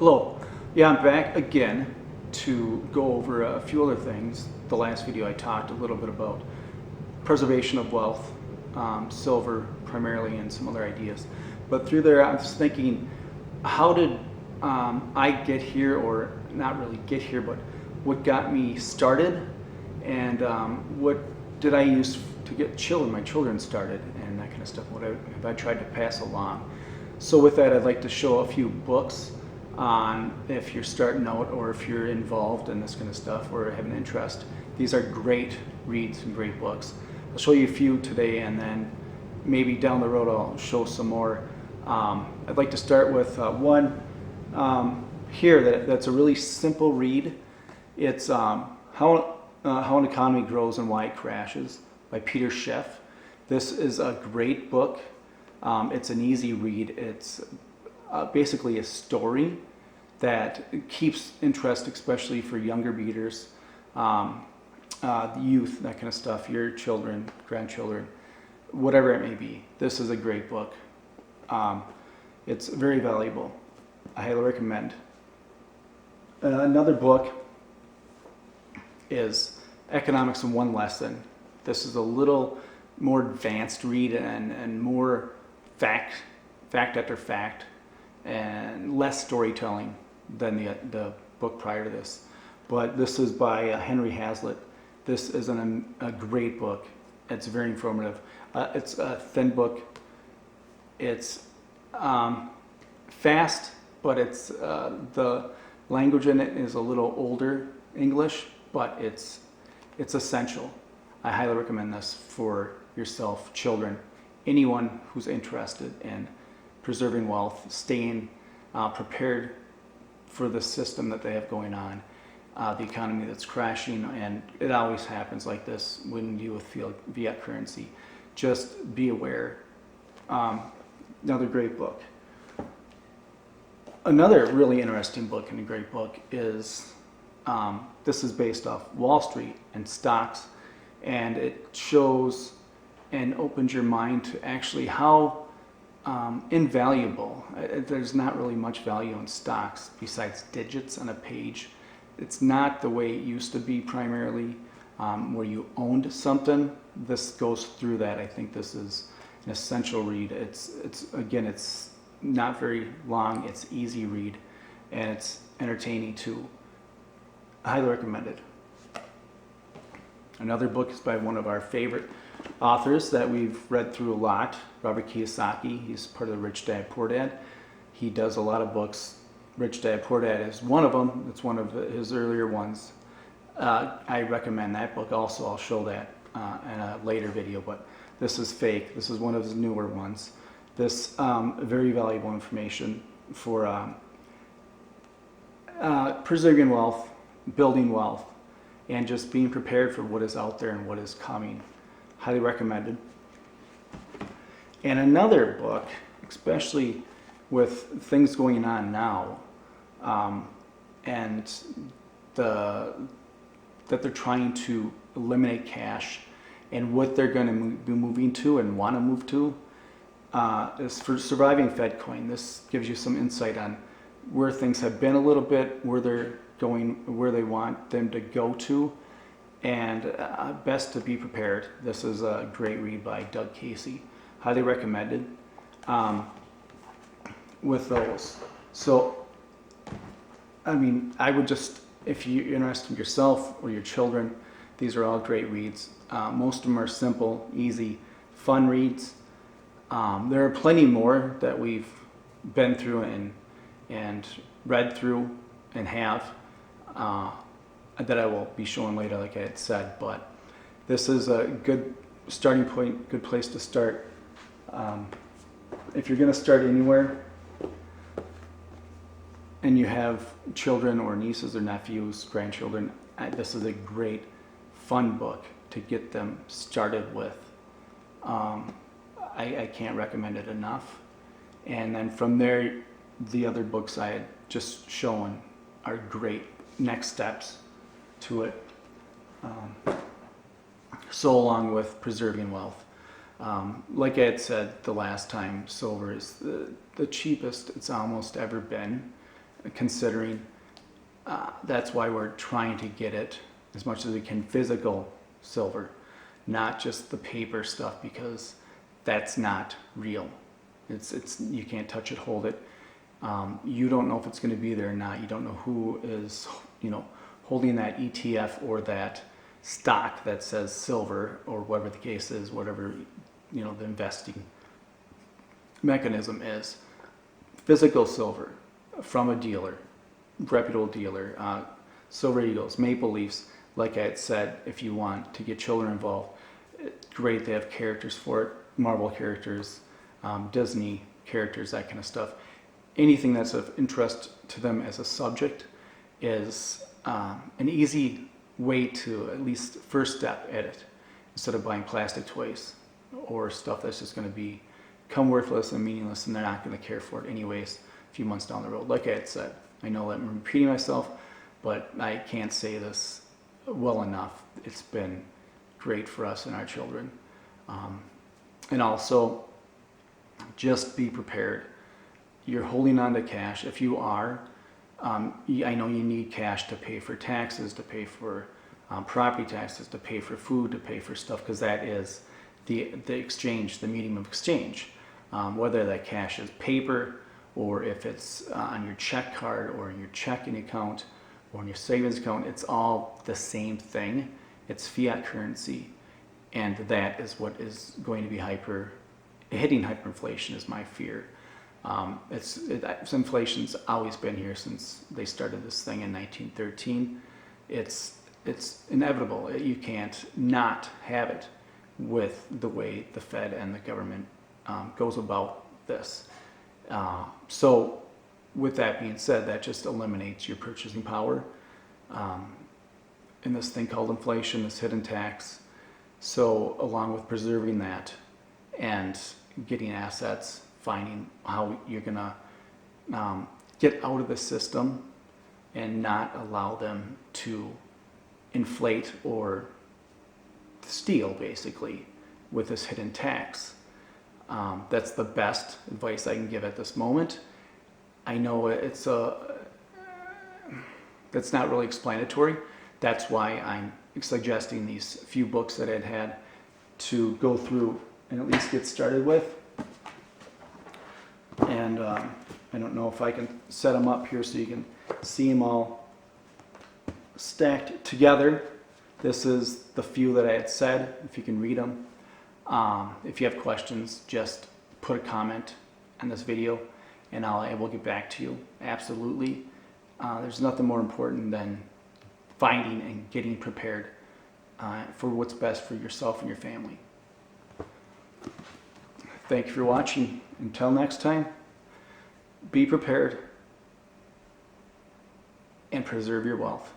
Hello. Yeah, I'm back again to go over a few other things. The last video I talked a little bit about preservation of wealth, silver primarily, and some other ideas. But through there, I was thinking, how did I get here, or not really get here, but what got me started, and what did I use to get my children started, and that kind of stuff. What have I tried to pass along? So with that, I'd like to show a few books on if you're starting out or if you're involved in this kind of stuff or have an interest. These are great reads and great books. I'll show you a few today, and then maybe down the road I'll show some more. I'd like to start with one here that's a really simple read. It's How an Economy Grows and Why It Crashes by Peter Schiff. This is a great book. It's an easy read. It's basically a story that keeps interest, especially for younger readers, youth, that kind of stuff, your children, grandchildren, whatever it may be. This is a great book. It's very valuable. I highly recommend. Another book is Economics in One Lesson. This is a little more advanced read and more fact after fact, and less storytelling than the book prior to this. But this is by Henry Hazlitt. This is a great book. It's very informative. It's a thin book. It's fast, but it's the language in it is a little older English, but it's essential. I highly recommend this for yourself, children, anyone who's interested in preserving wealth, staying prepared for the system that they have going on, the economy that's crashing, and it always happens like this when you deal with fiat currency. Just be aware. Another great book. Another really interesting book and a great book is, this is based off Wall Street and stocks, and it shows and opens your mind to actually how invaluable. There's not really much value in stocks besides digits on a page. It's not the way it used to be primarily, where you owned something. This goes through that. I think this is an essential read. It's not very long. It's easy read, and it's entertaining too. Highly recommended. Another book is by one of our favorite authors that we've read through a lot, Robert Kiyosaki. He's part of the Rich Dad Poor Dad. He does a lot of books. Rich Dad Poor Dad is one of them. It's one of his earlier ones. I recommend that book also. I'll show that in a later video, but this is fake. This is one of his newer ones. This very valuable information for preserving wealth, building wealth, and just being prepared for what is out there and what is coming. Highly recommended. And another book, especially with things going on now, and that they're trying to eliminate cash, and what they're going to be moving to and want to move to, is for Surviving FedCoin. This gives you some insight on where things have been a little bit, where they're going, where they want them to go to, and best to be prepared. This is a great read by Doug Casey. Highly recommended with those. So, I mean, I would just, if you're interested in yourself or your children, these are all great reads. Most of them are simple, easy, fun reads. There are plenty more that we've been through and read through and have that I will be showing later, like I had said. But this is a good starting point, good place to start. If you're going to start anywhere and you have children or nieces or nephews, grandchildren, this is a great, fun book to get them started with. I can't recommend it enough. And then from there, the other books I had just shown are great next steps to it. So along with preserving wealth. Like I had said the last time, silver is the cheapest it's almost ever been. considering. That's why we're trying to get it as much as we can physical silver, not just the paper stuff, because that's not real. It's you can't touch it, hold it. You don't know if it's going to be there or not. You don't know who is, holding that ETF or that stock that says silver, or whatever the case is, whatever, the investing mechanism is. Physical silver from a dealer, reputable dealer, Silver Eagles, Maple Leafs. Like I had said, if you want to get children involved, great, they have characters for it, Marvel characters, Disney characters, that kind of stuff. Anything that's of interest to them as a subject is an easy way to at least first step at it, instead of buying plastic toys or stuff that's just going to become worthless and meaningless, and they're not going to care for it anyways a few months down the road. Like I had said, I know that I'm repeating myself, but I can't say this well enough. It's been great for us and our children. And also, just be prepared. You're holding on to cash. If you are, I know you need cash to pay for taxes, to pay for property taxes, to pay for food, to pay for stuff, because that is the exchange, the medium of exchange. Whether that cash is paper, or if it's on your check card, or in your checking account, or in your savings account, it's all the same thing. It's fiat currency, and that is what is going to be hitting hyperinflation, is my fear. Inflation's always been here since they started this thing in 1913. It's inevitable. You can't not have it with the way the Fed and the government goes about this. So with that being said, that just eliminates your purchasing power in this thing called inflation, this hidden tax. So along with preserving that and getting assets, finding how you're gonna get out of the system and not allow them to inflate or steal, basically, with this hidden tax. That's the best advice I can give at this moment. I know that's not really explanatory. That's why I'm suggesting these few books that I'd had to go through and at least get started with. And I don't know if I can set them up here so you can see them all stacked together. This is the few that I had said, if you can read them. If you have questions, just put a comment on this video and I will get back to you. Absolutely. There's nothing more important than finding and getting prepared for what's best for yourself and your family. Thank you for watching. Until next time, be prepared and preserve your wealth.